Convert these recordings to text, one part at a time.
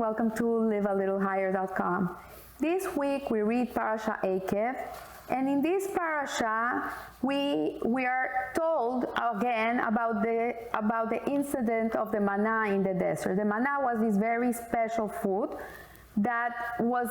welcome to livealittlehigher.com. This week we read Parasha Eikev, and in this parasha we are told again about the incident of the manna in the desert. The manna was this very special food that was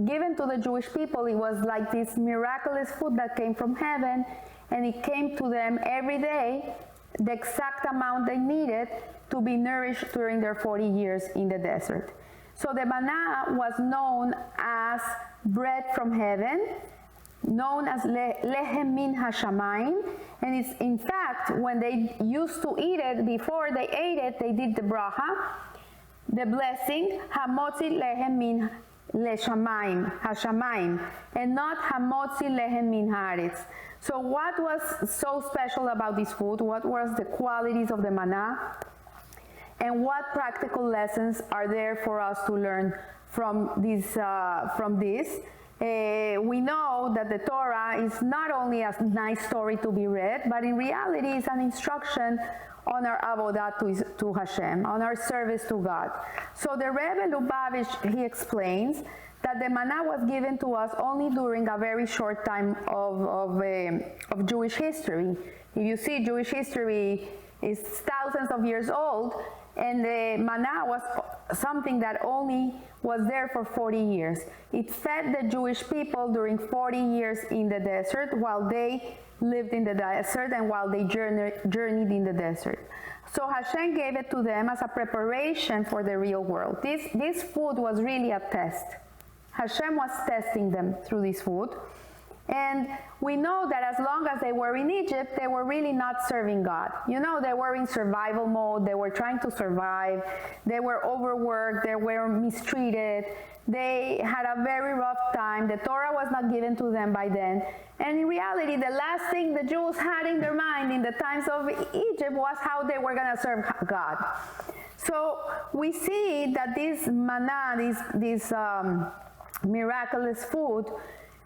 given to the Jewish people. It was like this miraculous food that came from heaven, and it came to them every day, the exact amount they needed to be nourished during their 40 years in the desert. So the manna was known as bread from heaven, known as lehem min hashamayim, and it's in fact, when they used to eat it, before they ate it, they did the bracha, the blessing, hamotzi lehem min hashamayim, and not hamotzi lehem min haaretz. So what was so special about this food? What was the qualities of the manna? And what practical lessons are there for us to learn from this? We know that the Torah is not only a nice story to be read, but in reality it's an instruction on our avodah to Hashem, on our service to God. So the Rebbe Lubavitch, he explains that the manna was given to us only during a very short time of Jewish history. If you see, Jewish history is thousands of years old, and the manna was something that only was there for 40 years. It fed the Jewish people during 40 years in the desert while they lived in the desert and while they journeyed in the desert. So Hashem gave it to them as a preparation for the real world. This food was really a test. Hashem was testing them through this food. And we know that as long as they were in Egypt, they were really not serving God. You know, they were in survival mode. They were trying to survive. They were overworked. They were mistreated. They had a very rough time. The Torah was not given to them by then. And in reality, the last thing the Jews had in their mind in the times of Egypt was how they were going to serve God. So we see that this manna, this miraculous food,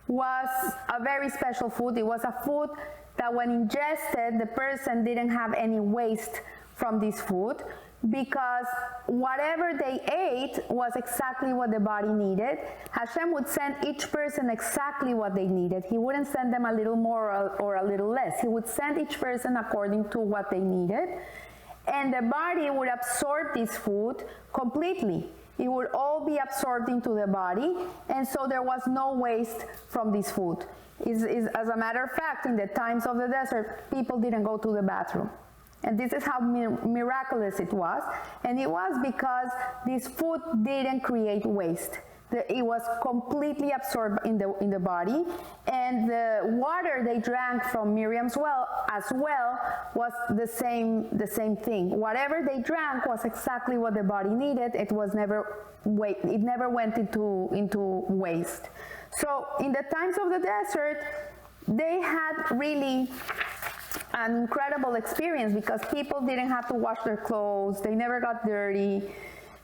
was a very special food. It was a food that when ingested, the person didn't have any waste from this food, because whatever they ate was exactly what the body needed. Hashem would send each person exactly what they needed. He wouldn't send them a little more or a little less. He would send each person according to what they needed, and the body would absorb this food completely. It would all be absorbed into the body, and so there was no waste from this food. As a matter of fact, in the times of the desert, people didn't go to the bathroom. And this is how miraculous it was. And it was because this food didn't create waste. It was completely absorbed in the body, and the water they drank from Miriam's well as well was the same thing. Whatever they drank was exactly what the body needed. It never went into waste. So in the times of the desert, they had really an incredible experience, because people didn't have to wash their clothes. They never got dirty.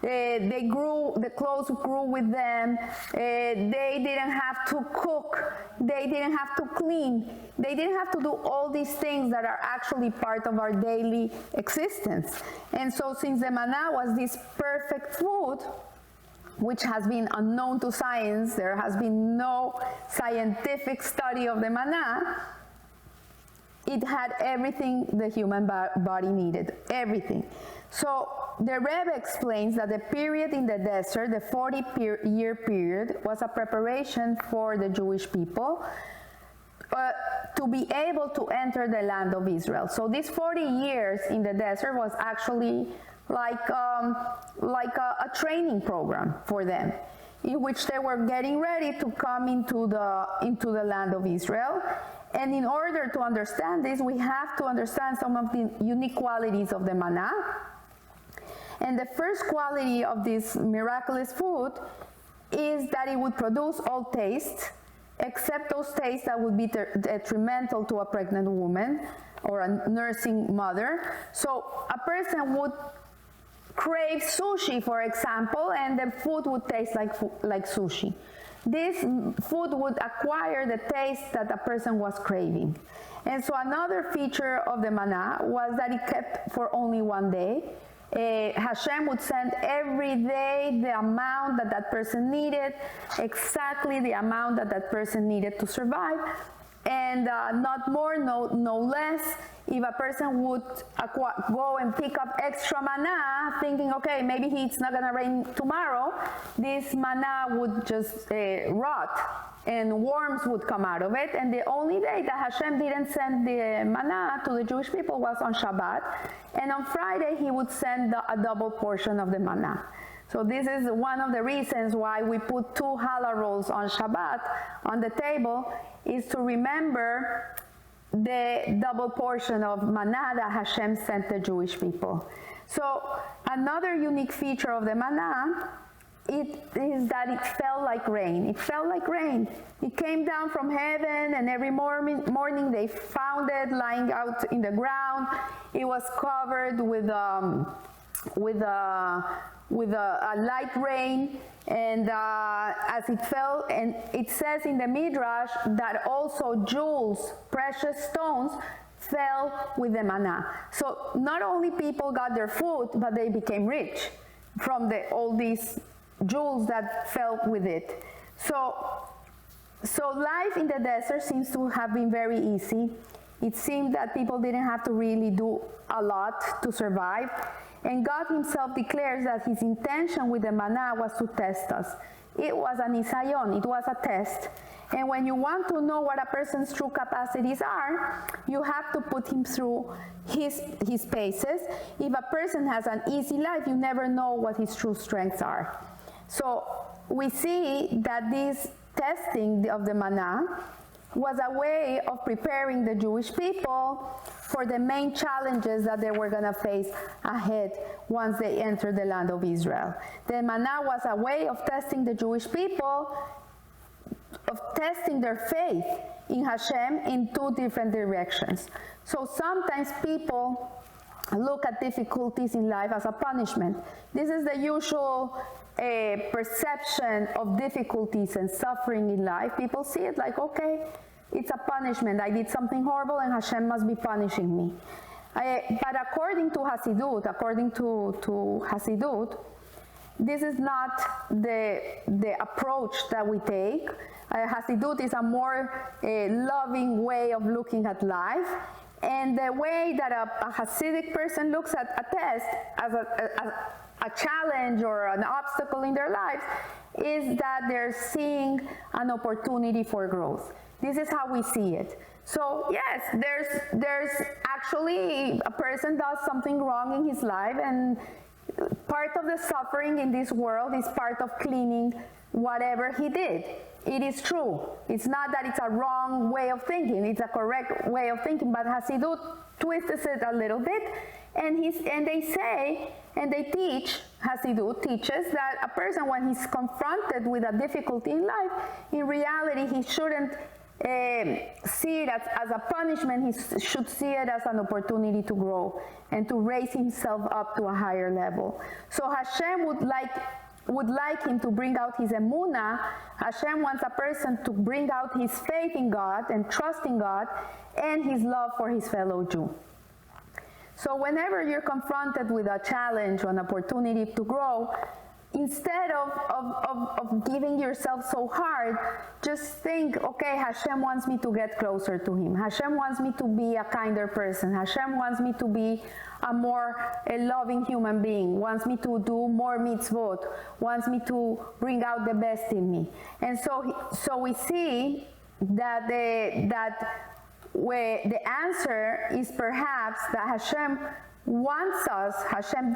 The clothes grew with them. They didn't have to cook. They didn't have to clean. They didn't have to do all these things that are actually part of our daily existence. And so since the manna was this perfect food, which has been unknown to science, there has been no scientific study of the manna, it had everything the human body needed, everything. So the Rebbe explains that the period in the desert, the 40-year period, was a preparation for the Jewish people to be able to enter the land of Israel. So these 40 years in the desert was actually like a training program for them, in which they were getting ready to come into the land of Israel. And in order to understand this, we have to understand some of the unique qualities of the manna. And the first quality of this miraculous food is that it would produce all tastes, except those tastes that would be detrimental to a pregnant woman or a nursing mother. So a person would crave sushi, for example, and the food would taste like sushi. This food would acquire the taste that a person was craving. And so another feature of the manna was that it kept for only one day. Hashem would send every day the amount that that person needed, exactly the amount that that person needed to survive, and not more, no less. If a person would go and pick up extra manna, thinking, okay, maybe it's not going to rain tomorrow, this manna would just rot, and worms would come out of it. And the only day that Hashem didn't send the manna to the Jewish people was on Shabbat. And on Friday, he would send a double portion of the manna. So this is one of the reasons why we put 2 challah rolls on Shabbat on the table, is to remember the double portion of manna that Hashem sent the Jewish people. So another unique feature of the manna, it is that it felt like rain. It felt like rain. It came down from heaven, and every morning they found it lying out in the ground. It was covered with a light rain, and as it fell, and it says in the Midrash that also jewels, precious stones, fell with the manna. So not only people got their food, but they became rich from all these jewels that fell with it. So life in the desert seems to have been very easy. It seemed that people didn't have to really do a lot to survive. And God himself declares that his intention with the manna was to test us. It was an isayon, it was a test. And when you want to know what a person's true capacities are, you have to put him through his paces. If a person has an easy life, you never know what his true strengths are. So we see that this testing of the manna was a way of preparing the Jewish people for the main challenges that they were going to face ahead once they entered the land of Israel. The manna was a way of testing the Jewish people, of testing their faith in Hashem in 2 different directions. So sometimes people look at difficulties in life as a punishment. This is the usual perception of difficulties and suffering in life. People see it like, okay, it's a punishment. I did something horrible and Hashem must be punishing me. But according to Hasidut, this is not the approach that we take. Hasidut is a more loving way of looking at life. And the way that a Hasidic person looks at a test as a challenge or an obstacle in their lives is that they're seeing an opportunity for growth. This is how we see it. So yes, there's actually a person does something wrong in his life, and part of the suffering in this world is part of cleaning whatever he did. It is true. It's not that it's a wrong way of thinking. It's a correct way of thinking. But Hasidut twists it a little bit, and they say, and they teach, Hasidut teaches that a person, when he's confronted with a difficulty in life, in reality he shouldn't see it as a punishment. He should see it as an opportunity to grow and to raise himself up to a higher level. So Hashem would like him to bring out his emunah. Hashem wants a person to bring out his faith in God and trust in God and his love for his fellow Jew. So whenever you're confronted with a challenge or an opportunity to grow, instead of giving yourself so hard, just think, okay, Hashem wants me to get closer to him. Hashem wants me to be a kinder person. Hashem wants me to be a loving human being, wants me to do more mitzvot, wants me to bring out the best in me. And so we see that the answer is perhaps that Hashem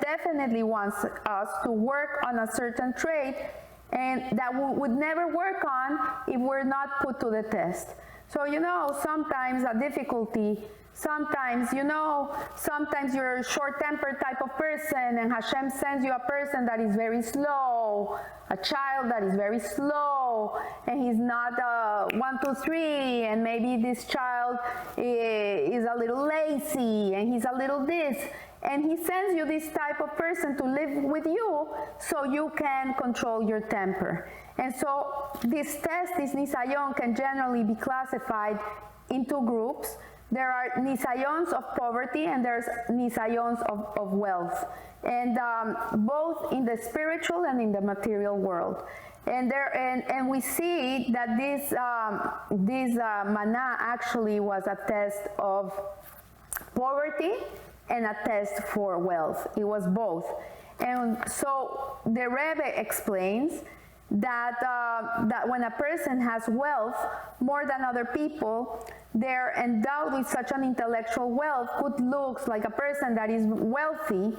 definitely wants us to work on a certain trait, and that we would never work on if we're not put to the test. So sometimes a difficulty, sometimes you're a short-tempered type of person, and Hashem sends you a person that is very slow, a child that is very slow, and he's not 1, 2, 3, and maybe this child is a little lazy, and he's a little this, and he sends you this type of person to live with you so you can control your temper. And so this test, this nisayon, can generally be classified into groups. There are nisayons of poverty and there's nisayons of wealth, and both in the spiritual and in the material world. And we see that this manna actually was a test of poverty and a test for wealth. It was both. And so the Rebbe explains that that when a person has wealth more than other people, they're endowed with such an intellectual wealth, good looks, like a person that is wealthy,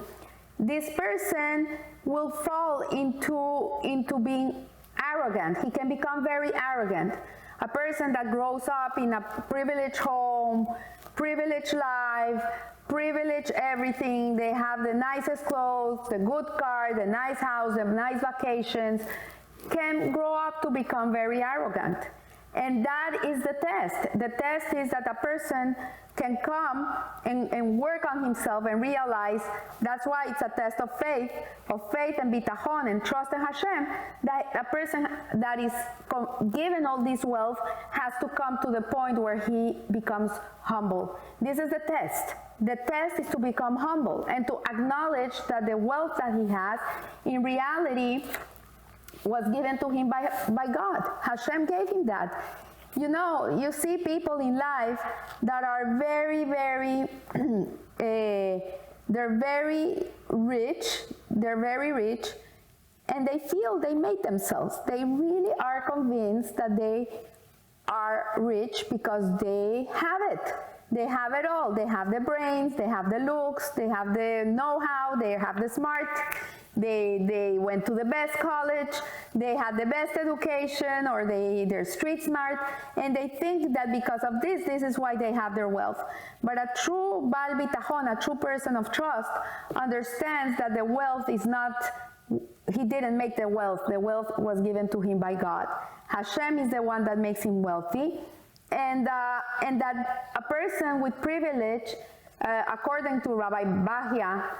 this person will fall into being arrogant. He can become very arrogant. A person that grows up in a privileged home, privileged life, privileged everything, they have the nicest clothes, the good car, the nice house, the nice vacations, can grow up to become very arrogant. And that is the test. The test is that a person can come and work on himself and realize, that's why it's a test of faith and bitachon and trust in Hashem, that a person that is given all this wealth has to come to the point where he becomes humble. This is the test. The test is to become humble and to acknowledge that the wealth that he has in reality was given to him by God. Hashem gave him that. You know, you see people in life that are very, very, they're very rich, and they feel they made themselves. They really are convinced that they are rich because they have it. They have it all. They have the brains, they have the looks, they have the know-how, they have the smart. They went to the best college, they had the best education, or they're street smart, and they think that because of this is why they have their wealth. But a true Baal Bitachon, a true person of trust, understands that the wealth is not, he didn't make the wealth was given to him by God. Hashem is the one that makes him wealthy, and that a person with privilege, according to Rabbi Bahia,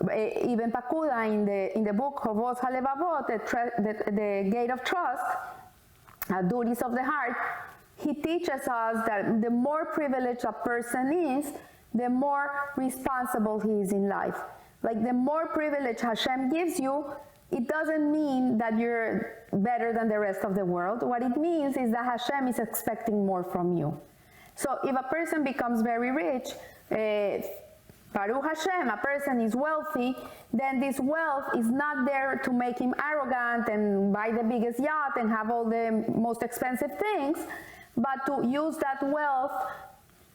Ibn Pakuda in the book Hovot HaLevavot, the Gate of Trust, Duties of the Heart, he teaches us that the more privileged a person is, the more responsible he is in life. Like the more privilege Hashem gives you, it doesn't mean that you're better than the rest of the world. What it means is that Hashem is expecting more from you. So if a person becomes very rich, Baruch Hashem, a person is wealthy, then this wealth is not there to make him arrogant and buy the biggest yacht and have all the most expensive things, but to use that wealth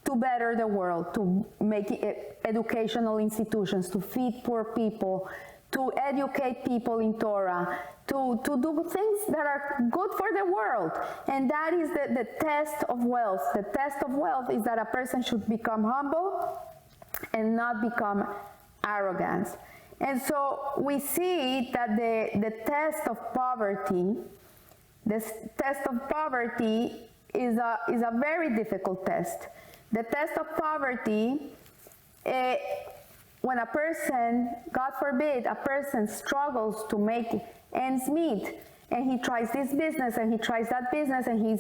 to better the world, to make educational institutions, to feed poor people, to educate people in Torah, to do things that are good for the world. And that is the test of wealth. The test of wealth is that a person should become humble and not become arrogant. And so we see that the test of poverty, this test of poverty is a very difficult test. The test of poverty, when a person, God forbid, a person struggles to make ends meet, and he tries this business and he tries that business and he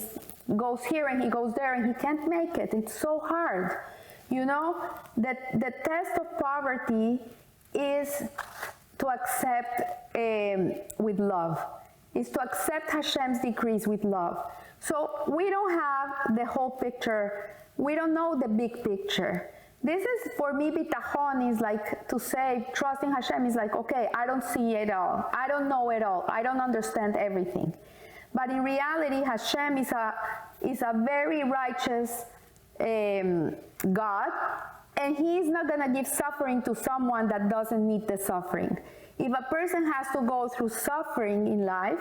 goes here and he goes there and he can't make it. It's so hard. You know, that the test of poverty is to accept with love, is to accept Hashem's decrees with love. So we don't have the whole picture. We don't know the big picture. This is, for me, bitachon is like to say, trusting Hashem is like, okay, I don't see it all. I don't know it all. I don't understand everything. But in reality, Hashem is a very righteous God, and he's not going to give suffering to someone that doesn't need the suffering. If a person has to go through suffering in life,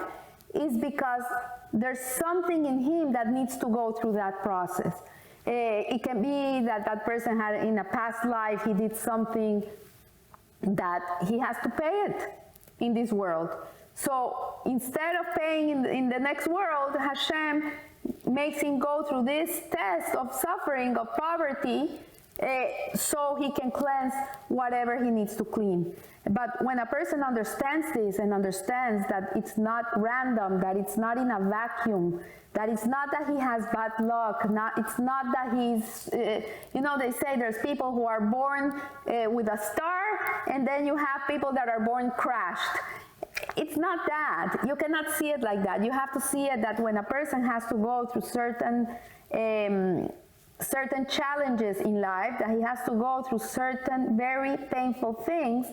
it's because there's something in him that needs to go through that process. It can be that that person had in a past life, he did something that he has to pay it in this world. So instead of paying in the next world, Hashem makes him go through this test of suffering, of poverty, so he can cleanse whatever he needs to clean. But when a person understands this and understands that it's not random, that it's not in a vacuum, that it's not that he has bad luck, it's not that he's, they say there's people who are born with a star, and then you have people that are born crashed. It's not that. You cannot see it like that. You have to see it that when a person has to go through certain challenges in life, that he has to go through certain very painful things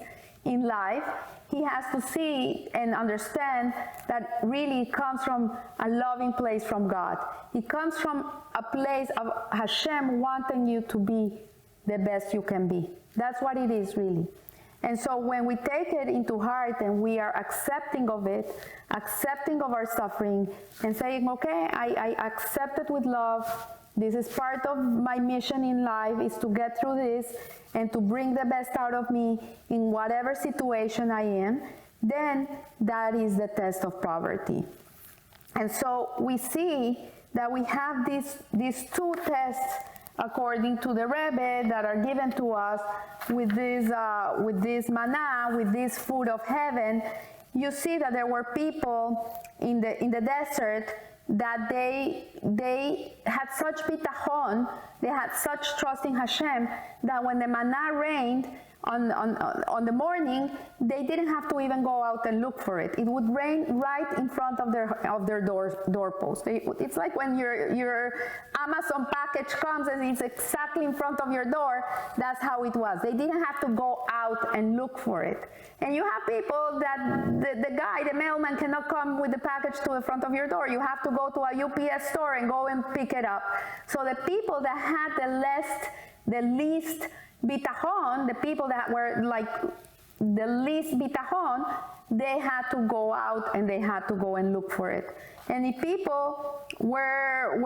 in life, he has to see and understand that really it comes from a loving place from God. It comes from a place of Hashem wanting you to be the best you can be. That's what it is, really. And so when we take it into heart and we are accepting of it, accepting of our suffering, and saying, okay, I accept it with love. This is part of my mission in life, is to get through this and to bring the best out of me in whatever situation I am, then that is the test of poverty. And so we see that we have these two tests according to the Rebbe that are given to us with this manna, with this food of heaven. You see that there were people in the desert that they had such bitachon, they had such trust in Hashem, that when the manna rained on the morning, they didn't have to even go out and look for it. It would rain right in front of their doorpost. It's like when your Amazon package comes and it's exactly in front of your door. That's how it was. They didn't have to go out and look for it. And you have people that the mailman cannot come with the package to the front of your door. You have to go to a UPS store and go and pick it up. So the people that had the least bitachon, the people that were like the least bitachon, they had to go out and they had to go and look for it. And if people were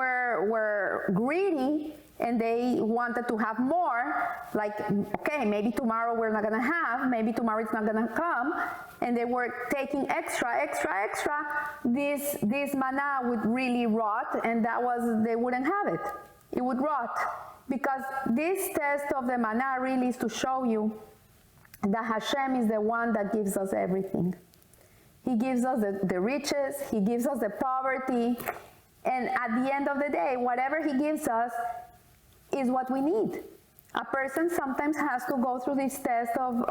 greedy and they wanted to have more, like, okay, maybe tomorrow we're not gonna have, maybe tomorrow it's not gonna come, and they were taking extra, this manna would really rot, and they wouldn't have it. It would rot. Because this test of the manna really is to show you that Hashem is the one that gives us everything. He gives us the riches, He gives us the poverty, and at the end of the day, whatever He gives us is what we need. A person sometimes has to go through this test of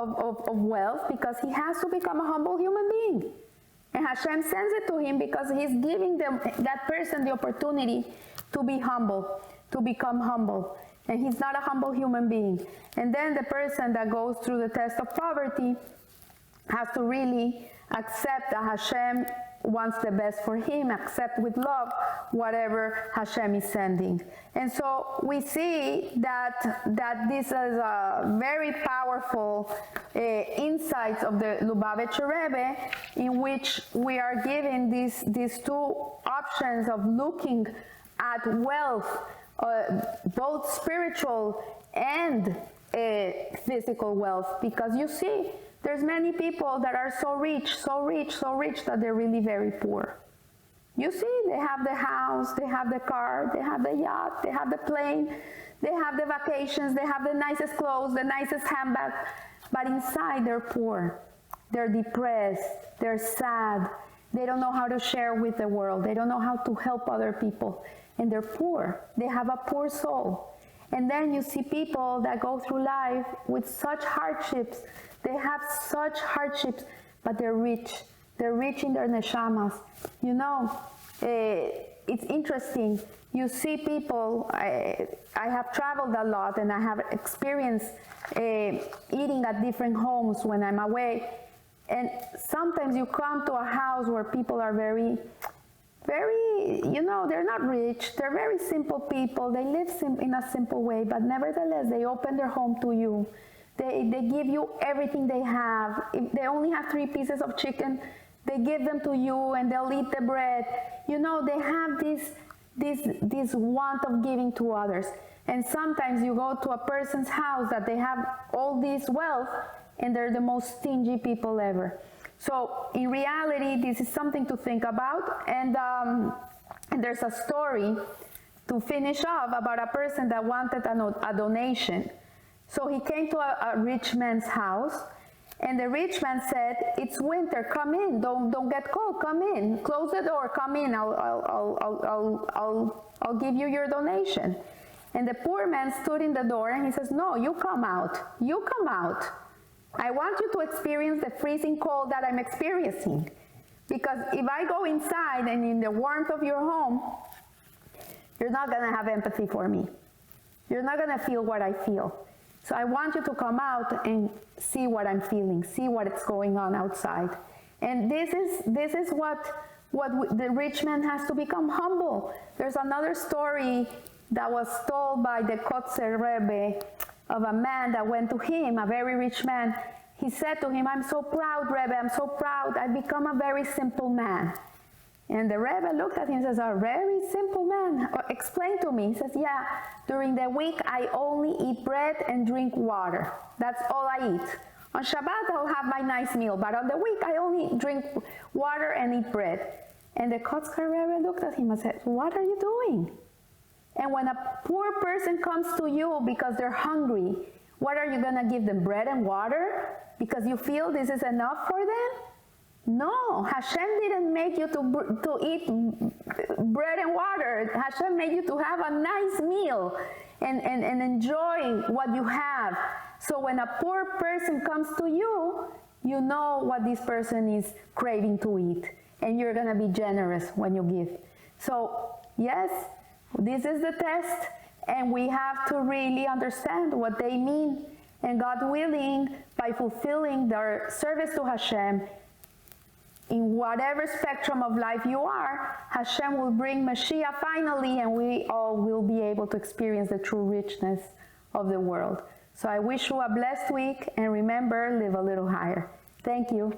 wealth because he has to become a humble human being. And Hashem sends it to him because He's giving that person the opportunity to be humble, to become humble. And he's not a humble human being. And then the person that goes through the test of poverty has to really accept that Hashem wants the best for him, accept with love whatever Hashem is sending. And so we see that this is a very powerful insights of the Lubavitcher Rebbe, in which we are given these two options of looking at wealth, both spiritual and physical wealth, because you see there's many people that are so rich that they're really very poor. You see, they have the house, they have the car, they have the yacht, they have the plane, they have the vacations, they have the nicest clothes, the nicest handbag, but inside they're poor, they're depressed, they're sad, they don't know how to share with the world, they don't know how to help other people. And they're poor. They have a poor soul. And then you see people that go through life with such hardships. They have such hardships, but they're rich. They're rich in their neshamas. You know, it's interesting. You see people, I have traveled a lot and I have experienced eating at different homes when I'm away. And sometimes you come to a house where people are very, they're not rich, they're very simple people, they live in a simple way, but nevertheless, they open their home to you. They give you everything they have. If they only have 3 pieces of chicken, they give them to you and they'll eat the bread. You know, they have this want of giving to others. And sometimes you go to a person's house that they have all this wealth and they're the most stingy people ever. So in reality, this is something to think about. And there's a story to finish off about a person that wanted a donation. So he came to a rich man's house, and the rich man said, "It's winter, come in, don't get cold, come in, close the door, come in, I'll give you your donation." And the poor man stood in the door and he says, "No, you come out, you come out. I want you to experience the freezing cold that I'm experiencing. Because if I go inside and in the warmth of your home, you're not gonna have empathy for me. You're not gonna feel what I feel. So I want you to come out and see what I'm feeling, see what's going on outside." And this is what the rich man has to become humble. There's another story that was told by the Kotzer Rebbe of a man that went to him, a very rich man. He said to him, "I'm so proud, Rebbe, I'm so proud. I've become a very simple man." And the Rebbe looked at him and says, "A very simple man? Explain to me." He says, "Yeah, during the week I only eat bread and drink water. That's all I eat. On Shabbat I'll have my nice meal, but on the week I only drink water and eat bread." And the Kotzker Rebbe looked at him and said, "What are you doing? And when a poor person comes to you because they're hungry, what are you going to give them, bread and water? Because you feel this is enough for them? No, Hashem didn't make you to eat bread and water. Hashem made you to have a nice meal and enjoy what you have. So when a poor person comes to you, you know what this person is craving to eat. And you're going to be generous when you give. So, yes, this is the test. And we have to really understand what they mean. And God willing, by fulfilling their service to Hashem, in whatever spectrum of life you are, Hashem will bring Mashiach finally, and we all will be able to experience the true richness of the world. So I wish you a blessed week, and remember, live a little higher. Thank you.